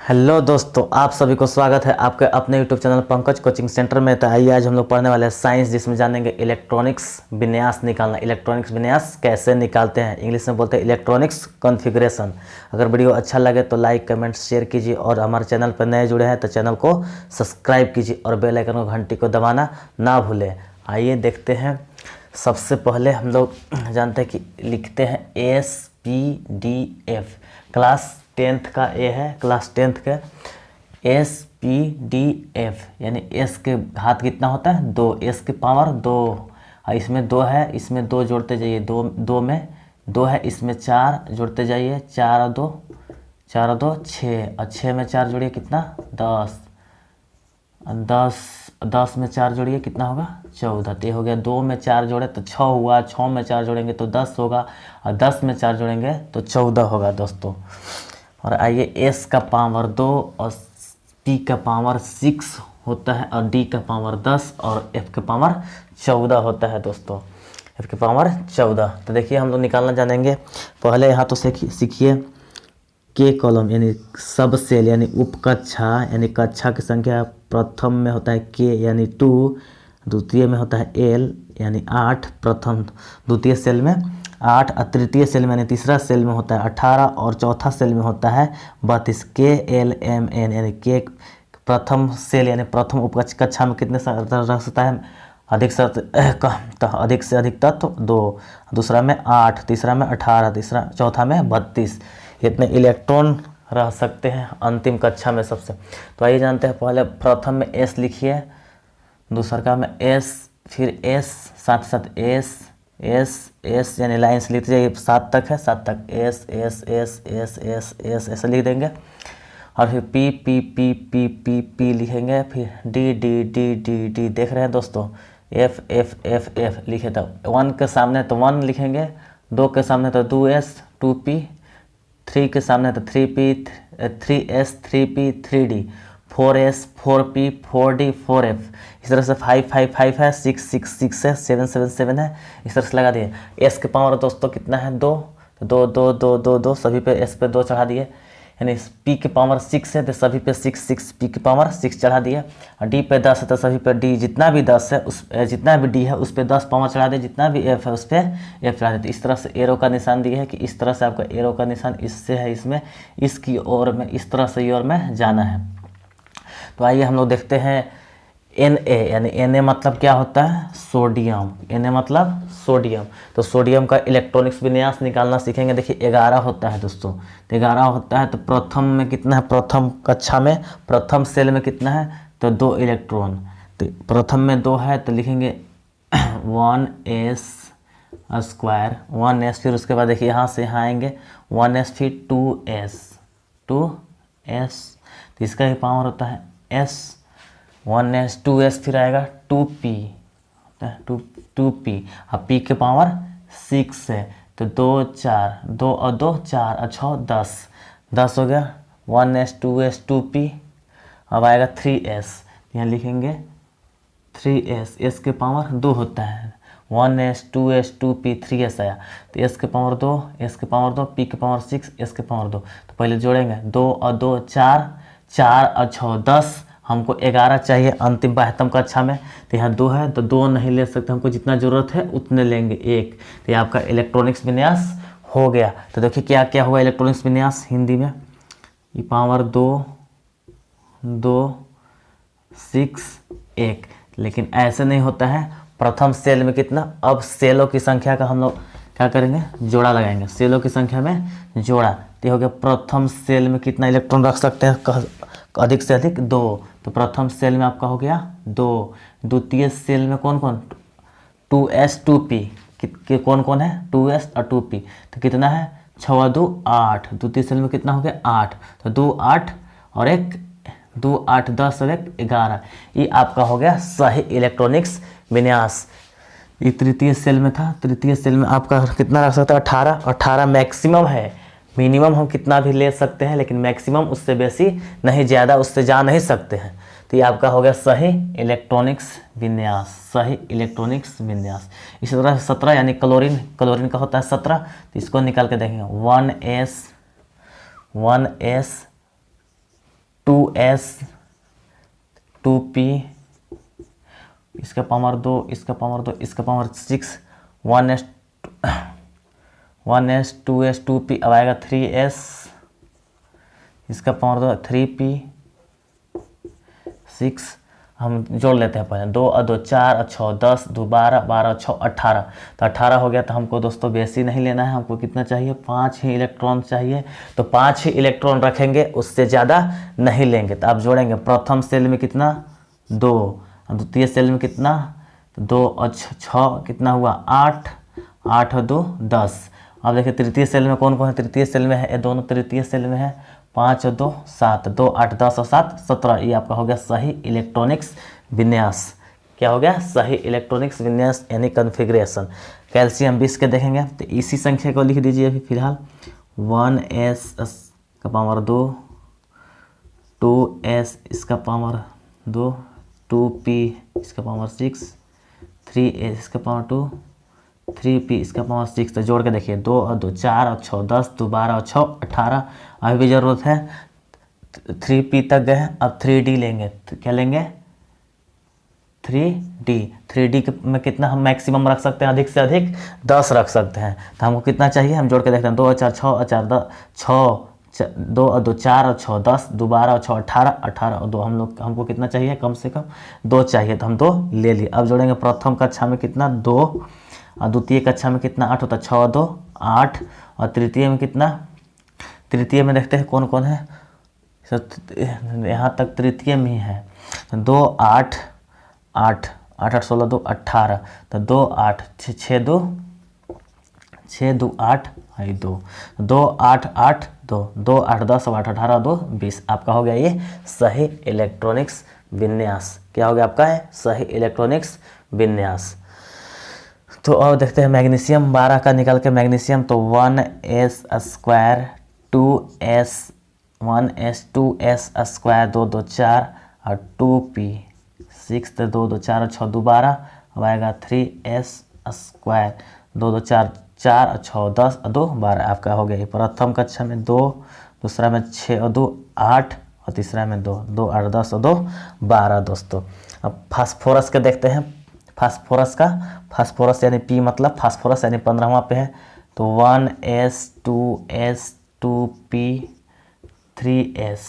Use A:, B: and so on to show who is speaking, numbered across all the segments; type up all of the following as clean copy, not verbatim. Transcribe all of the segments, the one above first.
A: Hello दोस्तों, आप सभी को स्वागत है आपके अपने YouTube channel Pankaj coaching centre में। तो आइए आज हम लोग पढ़ने वाले हैं साइंस, जिसमें जानेंगे इलेक्ट्रॉनिक्स विन्यास निकालना। इलेक्ट्रॉनिक्स विन्यास कैसे निकालते हैं, इंग्लिश में बोलते हैं इलेक्ट्रॉनिक्स कॉन्फ़िगरेशन। अगर वीडियो अच्छा लगे तो लाइक कमेंट शेयर कीजिए, और हमारे चैनल पर नए जुड़े हैं तो चैनल को सब्सक्राइब कीजिए और बेल आइकन को घंटी को दबाना ना भूलें। आइए देखते हैं। सबसे पहले हम लोग जानते हैं कि लिखते हैं SPDF। क्लास 10th का ए है, क्लास 10th का SPDF, यानी एस के घात कितना होता है 2, एस के पावर 2। इसमें 2 है, इसमें 2 जोड़ते जाइए, 2 में 2 है, इसमें 4 जोड़ते जाइए, 4 और 2 6, और 6 में 4 जोड़िए कितना 10, 10 में 4 जोड़िए कितना होगा 14। तो ये हो गया। 2 में 4 जोड़े तो 6 हुआ, 6 में 4 जोड़ेंगे तो 10 होगा, और 10 में 4 जोड़ेंगे तो 14 होगा दोस्तों। और आइए एस का पावर 2 और पी का पावर 6 होता है, और डी का पावर 10 और एफ का पावर 14 होता है दोस्तों। एफ का पावर 14। तो देखिए हम लोग निकालना जानेंगे। पहले यहाँ तो सीखिए के कॉलम यानी सब सेल यानी उपकक्षा, यानी कक्षा की संख्या प्रथम में होता है के यानी 2, द्वितीय में होता है एल यानी 8, प्रथम द्वितीय सेल में 8, और तृतीय सेल में यानी तीसरा सेल में होता है 18, और चौथा सेल में होता है 32। KLMN यानी के प्रथम सेल यानी प्रथम उपकक्षा में कितने रख सकता है अधिक से अधिक तत्व 2, दूसरा में 8, तीसरा में 18, चौथा में 32। इतने इलेक्ट्रॉन रह सकते हैं अंतिम कक्षा में सबसे। तो आइए जानते हैं। पहले प्रथम में एस लिखिए, दूसरा में एस, फिर एस, साथ साथ एस यानी लाइन से लिखते जाइए, 7 तक है, 7 तक S S S S S S ऐसे लिख देंगे। और फिर P P P P P P लिखेंगे, फिर D D D D D देख रहे हैं दोस्तों, एफ एफ एफ एफ लिखे। तो 1 के सामने तो 1 लिखेंगे, 2 के सामने तो 2s 2p, 3 के सामने तो 3p 3s 3p 3d, 4s 4p 4d 4f। इस तरह से 5 5 5 है, 6 6 6 है, 7 7 7 है। इस तरह से लगा दिए। एस के पावर दोस्तों कितना है 2, तो 2 2 2 2 2 सभी पे एस पे 2 चढ़ा दिए। यानी पी के पावर 6 है तो सभी पे 6 6 पी के पावर 6 चढ़ा दिए। और डी पे 10 है तो सभी पे डी जितना भी 10 है उस जितना भी डी है उस पर 10 पावर चढ़ा दिए, जितना भी एफ है उस पर एफ चढ़ा देते। इस तरह से एरो का निशान दिया है कि इस तरह से आपका एरो का निशान इससे है, इसमें इसकी ओर में इस तरह से ओर में जाना है। तो आइए हम लोग देखते हैं Na, यानी Na मतलब क्या होता है सोडियम। Na मतलब सोडियम। तो सोडियम का इलेक्ट्रॉनिक्स विन्यास निकालना सीखेंगे। देखिए 11 होता है दोस्तों, तो 11 होता है। तो प्रथम में कितना है, प्रथम कक्षा में प्रथम सेल में कितना है तो 2 इलेक्ट्रॉन। तो प्रथम में 2 है तो लिखेंगे 1s स्क्वायर 1s, फिर उसके बाद देखिए यहाँ से यहाँ आएंगे 1s, फिर 2s। तो इसका ही पावर होता है s, 1s 2s, फिर आएगा 2p 2p, अब p के पावर 6 है तो 2 4 2 और 2 4 और 6 10 हो गया। 1s 2s 2p, अब आएगा 3s, यहाँ लिखेंगे 3s, s के पावर 2 होता है। 1s 2s 2p 3s आया तो s के पावर 2, s के पावर 2, p के पावर 6, s के पावर 2। तो पहले जोड़ेंगे 2 और 2 4, 4 और 6 10, हमको 11 चाहिए अंतिम 72 कक्षा में। तो यहाँ 2 है तो 2 नहीं ले सकते, हमको जितना ज़रूरत है उतने लेंगे 1। तो ये आपका इलेक्ट्रॉनिक्स विन्यास हो गया। तो देखिए क्या क्या हुआ इलेक्ट्रॉनिक्स विन्यास हिंदी में। ये पावर 2 2 6 1, लेकिन ऐसे नहीं होता है। प्रथम सेल में कितना, अब सेलों की संख्या का हम लोग क्या करेंगे जोड़ा लगाएंगे, सेलों की संख्या में जोड़ा। तो हो गया प्रथम सेल में कितना इलेक्ट्रॉन रख सकते हैं अधिक से अधिक 2। तो प्रथम सेल में आपका हो गया 2। द्वितीय सेल में कौन कौन 2s 2p के कौन कौन है 2s और 2p, तो कितना है 6 2 8। द्वितीय सेल में कितना हो गया 8, तो 2 8 और 1 2 8 10 और 1 11। ये आपका हो गया सही इलेक्ट्रॉनिक्स विन्यास। ये तृतीय सेल में था, तृतीय सेल में आपका कितना रख सकता है 18। 18 मैक्सिमम है, मिनिमम हम कितना भी ले सकते हैं लेकिन मैक्सिमम उससे बेसी नहीं, ज़्यादा उससे जा नहीं सकते हैं। तो ये आपका हो गया सही इलेक्ट्रॉनिक्स विन्यास, सही इलेक्ट्रॉनिक्स विन्यास। इसी तरह 17 यानी क्लोरीन, क्लोरीन का होता है 17। तो इसको निकाल के देखेंगे 1s 2s 2p, इसका पावर 2, इसका पावर 2, इसका पावर 6, 1s 2s 2p, अब आएगा 3s, इसका पावर 2 3p 6। हम जोड़ लेते हैं पहले, 2 और 2 4 और 6 10, 2 12, 12 6 18, तो 18 हो गया। तो हमको दोस्तों बेसी नहीं लेना है, हमको कितना चाहिए, 5 ही इलेक्ट्रॉन चाहिए। तो 5 ही इलेक्ट्रॉन रखेंगे, उससे ज़्यादा नहीं लेंगे। तो आप जोड़ेंगे, प्रथम सेल में कितना 2, द्वितीय सेल में कितना, तो 2 और 6 कितना हुआ 8, 8 और 2 10। अब देखिए तृतीय सेल में कौन कौन है, तृतीय सेल में है ये दोनों, तृतीय सेल में है 5 और 2 7, 2 8 10 और 7 17। ये आपका हो गया सही इलेक्ट्रॉनिक्स विन्यास। क्या हो गया, सही इलेक्ट्रॉनिक्स विन्यास यानी कॉन्फ़िगरेशन। कैल्शियम 20 के देखेंगे तो इसी संख्या को लिख दीजिए अभी फिलहाल, 1s का पावर 2, 2s इसका पावर 2, 2p इसका पावर 6, 3s इसका पावर 2, 3p इसका पावर 6। तो जोड़ के देखिए, 2 और 2 4 और 6 10, 2 12 और 6 18। अभी भी ज़रूरत है, 3p तक गए हैं, अब 3d लेंगे। तो क्या लेंगे, 3d। 3d में कितना हम मैक्सिमम रख सकते हैं, अधिक से अधिक 10 रख सकते हैं। तो हमको कितना चाहिए, हम जोड़ के देखते हैं, 2 और 4 6 और 4 10, 2 और 2 4 और 6 10, 2 12 और 6 18, 18 और 2 हमको कितना चाहिए, कम से कम 2 चाहिए। तो हम 2 ले लिए। अब जोड़ेंगे, प्रथम कक्षा में कितना 2, और द्वितीय कक्षा में कितना 8 होता है, 6 और 2 8, और तृतीय में कितना, तृतीय में देखते हैं कौन कौन है, यहाँ तक तृतीय में ही है, 2 8 8 8 8 16 2 18, तो 2 8 6 2 8 2 2 8 8 2 2 8 10 8 18 2 20। आपका हो गया ये सही इलेक्ट्रॉनिक्स विन्यास। क्या हो गया आपका है, सही इलेक्ट्रॉनिक्स विन्यास। तो अब देखते हैं मैग्नीशियम 12 का निकाल के, मैग्नीशियम तो 1s square 2s 1s 2s square 2 2 4 और 2p 6, तो 2 2 4 और 6 2 12, अब आएगा 3s स्क्वायर 2 2 4 4 और 6 10 और 2 12। आपका हो गया प्रथम कक्षा में 2, दूसरा में 6 और 2 8, और तीसरा में 2 2 8 10 और 2 12 दोस्तों। अब फास्फोरस के देखते हैं, फास्फोरस का, फास्फोरस यानी पी मतलब फास्फोरस यानी 15वां पे है। तो 1s 2s 2p 3s,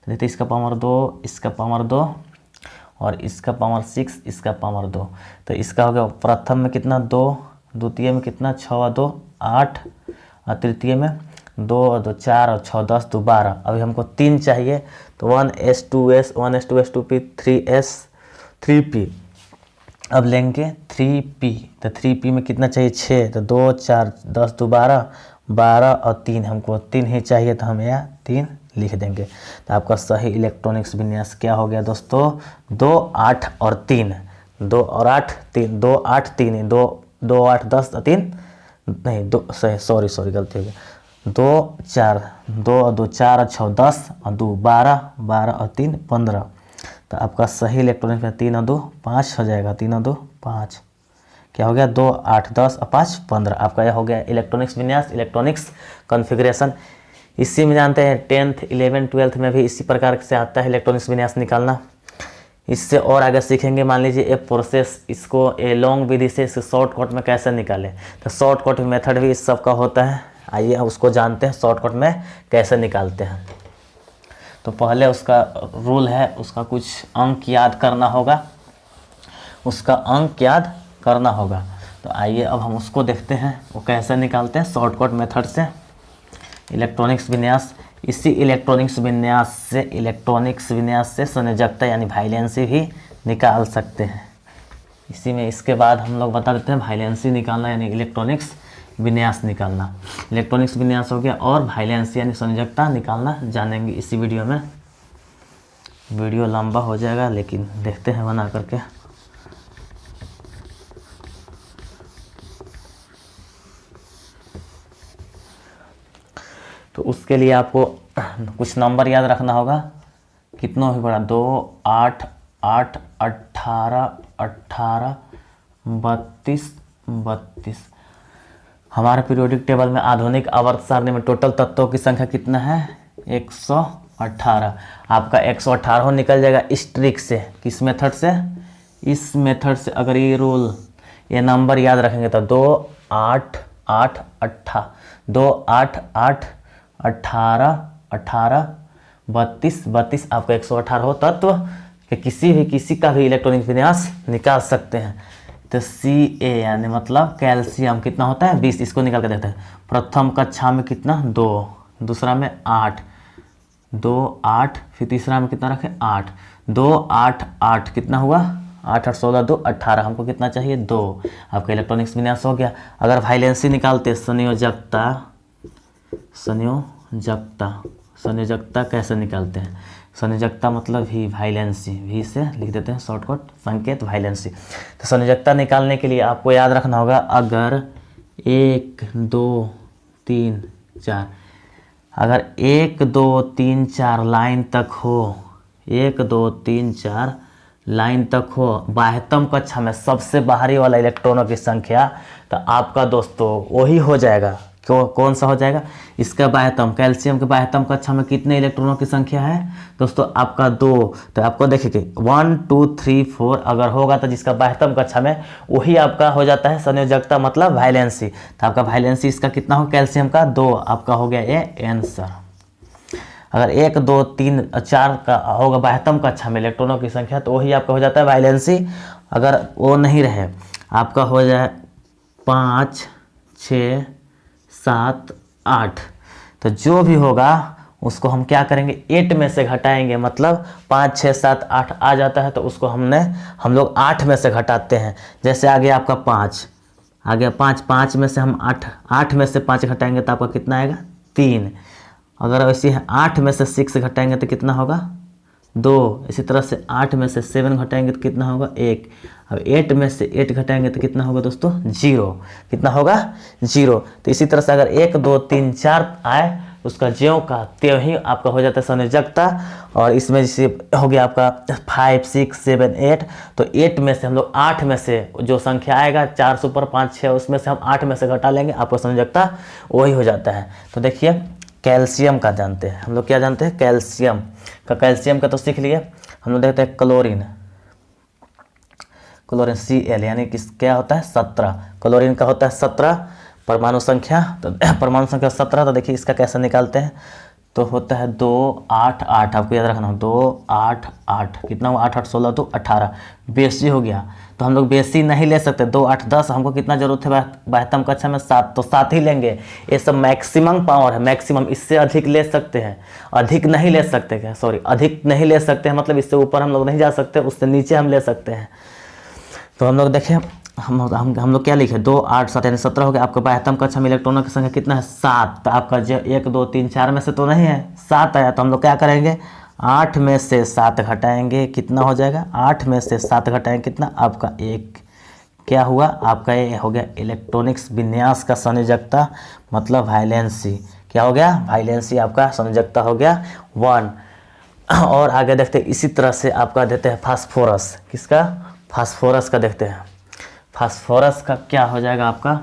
A: तो देखते इसका पावर 2, इसका पावर 2 और इसका पावर 6, इसका पावर 2। तो इसका हो गया प्रथम में कितना 2, द्वितीय में कितना 6 और 2 8, और तृतीय में 2 और 2 4 और 6 10 2 12। अभी हमको 3 चाहिए, तो 1s 2s 1s 2s 2p 3s 3p। अब लेंगे 3p, तो 3p में कितना चाहिए 6, तो 2 4 10 2 12 12 और 3, हमको 3 ही चाहिए, तो हम यहाँ 3 लिख देंगे। तो आपका सही इलेक्ट्रॉनिक्स विन्यास क्या हो गया दोस्तों, 2 8 और 3, 2 और 8 3, 2 8 3, 2 2 8 10 3 नहीं 2 सॉरी गलती हो गया, 2 4 2 और 2 4 और 6 10 और 2 12 12 और 3 15। तो आपका सही इलेक्ट्रॉनिक्स में 3 और 2 5 हो जाएगा, 3 और 2 5, क्या हो गया 2 8 10 और 5 15। आपका यह हो गया इलेक्ट्रॉनिक्स विन्यास, इलेक्ट्रॉनिक्स कॉन्फ़िगरेशन। इसी में जानते हैं 10th 11th 12th में भी इसी प्रकार से आता है इलेक्ट्रॉनिक्स विन्यास निकालना। इससे और आगे सीखेंगे, मान लीजिए एक प्रोसेस, इसको ए लॉन्ग विधि से इसके शॉर्टकट में कैसे निकालें, तो शॉर्टकट मेथड भी इस सब का होता है। आइए उसको जानते हैं शॉर्टकट में कैसे निकालते हैं। तो पहले उसका रूल है, उसका कुछ अंक याद करना होगा, उसका अंक याद करना होगा। तो आइए अब हम उसको देखते हैं वो कैसे निकालते हैं शॉर्टकट मेथड से इलेक्ट्रॉनिक्स विन्यास। इसी इलेक्ट्रॉनिक्स विन्यास से संयोजकता यानी वाइलेंसी भी निकाल सकते हैं। इसी में इसके बाद हम लोग बता देते हैं वाइलेंसी निकालना यानी इलेक्ट्रॉनिक्स विन्यास निकालना। इलेक्ट्रॉनिक्स विन्यास हो गया, और वाइलेंसी यानी संयोजकता निकालना जानेंगे इसी वीडियो में। वीडियो लंबा हो जाएगा लेकिन देखते हैं बना करके। तो उसके लिए आपको कुछ नंबर याद रखना होगा, कितना भी बड़ा 2 8 8 18 18 32 32। हमारे पीरियोडिक टेबल में आधुनिक आवर्त सारणी में टोटल तत्वों की संख्या कितना है 100 18, आपका 118 निकल जाएगा इस ट्रिक से। किस मेथड से? इस मेथड से। अगर ये रूल, ये नंबर याद रखेंगे तो 2 8 8 18, 2 8 8 18 18 32 32, आपका 118 तत्व कि किसी का भी इलेक्ट्रॉनिक विन्यास निकाल सकते हैं। तो Ca यानी मतलब कैल्शियम कितना होता है 20, इसको निकाल के देखते हैं। प्रथम कक्षा में कितना 2, दूसरा में 8, 2 8, फिर तीसरा में कितना रखें 8, 2 8 8 कितना हुआ 8 8 16 2 18, हमको कितना चाहिए 2, आपका इलेक्ट्रॉनिक्स विन्यास हो गया। अगर वाइलेंसी निकालते संयोजकता, संयोजकता कैसे निकालते हैं? संयोजकता मतलब भी वाइलेंसी, भी से लिख देते हैं शॉर्टकट संकेत वाइलेंसी। तो संयोजकता निकालने के लिए आपको याद रखना होगा, अगर 1 2 3 4, अगर 1 2 3 4 लाइन तक हो, 1 2 3 4 लाइन तक हो बाह्यतम कक्षा में सबसे बाहरी वाला इलेक्ट्रॉनों की संख्या, तो आपका दोस्तों वही हो जाएगा। कौन सा हो जाएगा? इसका बाह्यतम, कैल्शियम के बाह्यतम कक्षा में कितने इलेक्ट्रॉनों की संख्या है दोस्तों? आपका 2। तो आपको देखिए 1 2 3 4 अगर होगा तो जिसका बाह्यतम कक्षा में वही आपका हो जाता है संयोजकता मतलब वाइलेंसी। तो आपका वाइलेंसी इसका कितना हो कैल्शियम का 2, आपका हो गया ये आंसर। अगर 1 2 3 4 का होगा बाह्यतम कक्षा में इलेक्ट्रॉनों की संख्या तो वही आपका हो जाता है वाइलेंसी। अगर वो नहीं रहे आपका हो जाए 5 6 7 8, तो जो भी होगा उसको हम क्या करेंगे 8 में से घटाएंगे, मतलब 5 6 7 8 आ जाता है तो उसको हम लोग 8 में से घटाते हैं। जैसे आ गया आपका 5, आ गया 5, 5 में से हम 8 में से 5 घटाएंगे तो आपका कितना आएगा 3। अगर वैसे 8 में से 6 घटाएंगे तो कितना होगा 2। इसी तरह से 8 में से 7 घटाएंगे तो कितना होगा 1। अब 8 में से 8 घटाएंगे तो कितना होगा दोस्तों 0। कितना होगा 0। तो इसी तरह से अगर 1 2 3 4 आए उसका ज्यों का त्यों ही आपका हो जाता है संयोजकता। और इसमें जैसे हो गया आपका 5 6 7 8, तो 8 में से हम लोग 8 में से जो संख्या आएगा 4 से ऊपर 5 6 उसमें से हम 8 में से घटा लेंगे, आपका संयोजकता वही हो जाता है। तो देखिए कैल्शियम का जानते हैं हम लोग, क्या जानते हैं कैल्शियम का तो सीख लिए हम लोग। देखते हैं क्लोरीन Cl यानी किस क्या होता है 17, क्लोरीन का होता है 17 परमाणु संख्या। तो परमाणु संख्या 17, तो देखिए इसका कैसे निकालते हैं, तो होता है 2 8 8, आपको याद रखना 2 8 8 कितना हुआ 8 8 16 तो 18, बेसी हो गया तो हम लोग बेसी नहीं ले सकते, 2 8 10, हमको कितना जरूरत है बाह्यतम कक्षा में 7, तो 7 ही लेंगे। ये सब मैक्सिमम पावर है, मैक्सिमम, इससे अधिक ले सकते हैं, अधिक नहीं ले सकते, क्या सॉरी अधिक नहीं ले सकते हैं, मतलब इससे ऊपर हम लोग नहीं जा सकते, उससे नीचे हम ले सकते हैं। तो हम लोग देखें हम लोग क्या लिखे 2 8 7 यानी 17 हो गया। आपका बाह्यतम कक्षा में इलेक्ट्रॉनों की संख्या कितना है 7, तो आपका जो 1 2 3 4 में से तो नहीं है 7 आया, तो हम लोग क्या करेंगे 8 में से 7 घटाएंगे, कितना हो जाएगा 8 में से 7 घटाएंगे कितना आपका 1, क्या हुआ आपका ये हो गया इलेक्ट्रॉनिक्स विन्यास का संयोजकता मतलब वाइलेंसी। क्या हो गया वाइलेंसी, आपका संयोजकता हो गया 1। और आगे देखते हैं इसी तरह से आपका देते हैं फास्फोरस, किसका फास्फोरस का देखते हैं। फास्फोरस का क्या हो जाएगा आपका,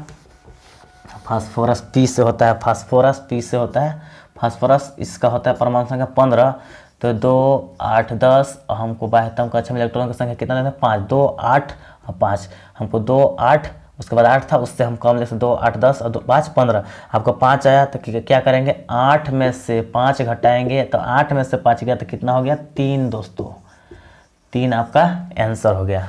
A: फास्फोरस P से होता है, फास्फोरस P से होता है फास्फोरस, इसका होता है परमाणु संख्या 15, तो 2 8 10, हमको बाह्यतम कक्षा में इलेक्ट्रॉनों की संख्या कितना देना है 5, 2 8 और 5, हमको 2 8 उसके बाद 8 था उससे हम कम जैसे 2 8 10 और 2 5 15, आपको 5 आया तो क्या करेंगे 8 में से 5 घटाएंगे, तो 8 में से 5 गया तो कितना हो गया 3 दोस्तों, 3 आपका आंसर हो गया।